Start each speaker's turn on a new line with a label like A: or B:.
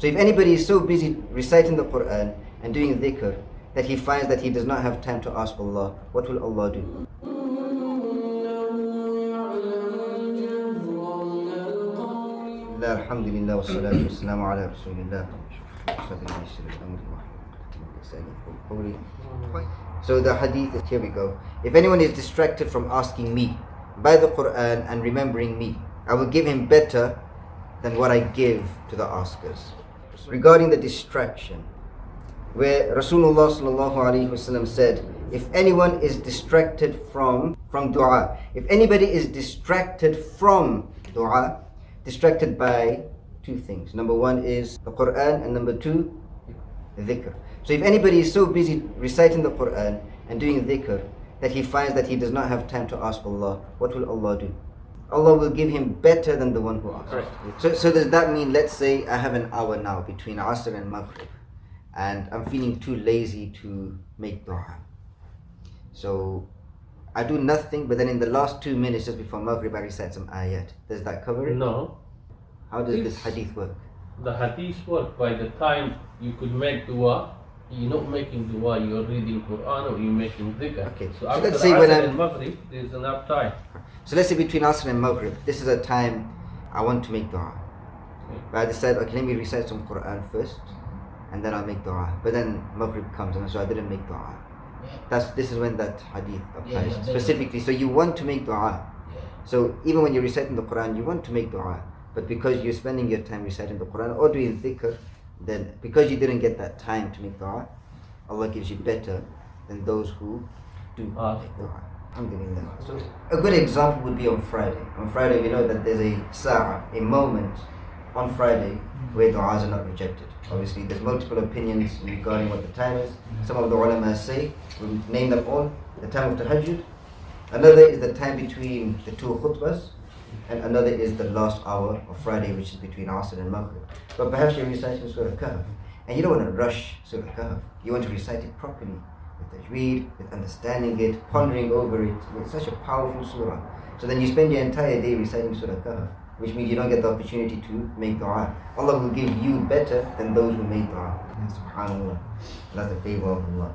A: So if anybody is so busy reciting the Quran and doing dhikr that he finds that he does not have time to ask Allah, what will Allah do? Alhamdulillah wa salatu wa salamu ala rasulillah. So the hadith, here we go. If anyone is distracted from asking me by the Quran and remembering me, I will give him better than what I give to the askers. Regarding the distraction, where Rasulullah sallallahu alaihi wasallam said, if anyone is distracted from dua, if anybody is distracted from dua, distracted by two things. Number one is the Quran, and number two, dhikr. So if anybody is so busy reciting the Quran and doing dhikr that he finds that he does not have time to ask Allah, what will Allah do? Allah will give him better than the one who asks. Right. So does that mean, let's say I have an hour now between Asr and Maghrib, and I'm feeling too lazy to make dua. So I do nothing, but then in the last 2 minutes just before Maghrib I recite some ayat. Does that cover it?
B: No.
A: How does this hadith work?
B: The hadith work by the time you could make dua. You're not making dua, you're reading Quran or you're making dhikr.
A: Okay.
B: So after
A: let's say
B: Asr
A: when
B: and Maghrib, there's enough time.
A: So let's say between Asr and Maghrib, this is a time I want to make dua. Okay. But I decide, okay, let me recite some Quran first, and then I'll make dua. But then Maghrib comes, and so I didn't make dua. This is when that hadith applies specifically. So you want to make dua. So even when you're reciting the Quran, you want to make dua. But because you're spending your time reciting the Quran or doing dhikr, then because you didn't get that time to make dua, Allah gives you better than those who do make dua. Alhamdulillah. So a good example would be on Friday. On Friday we know that there's a sa'a, a moment on Friday where du'as are not rejected. Obviously there's multiple opinions regarding what the time is. Some of the ulama say, we'll name them all, the time of tahajjud. Another is the time between the two khutbahs, and another is the last hour of Friday, which is between Asr and Maghrib. But perhaps you're reciting Surah Kahf, and you don't want to rush Surah Kahf. You want to recite it properly, with tajweed, with understanding it, pondering over it. It's such a powerful surah. So then you spend your entire day reciting Surah Kahf, which means you don't get the opportunity to make dua. Allah will give you better than those who make dua. Subhanallah. That's the favor of Allah.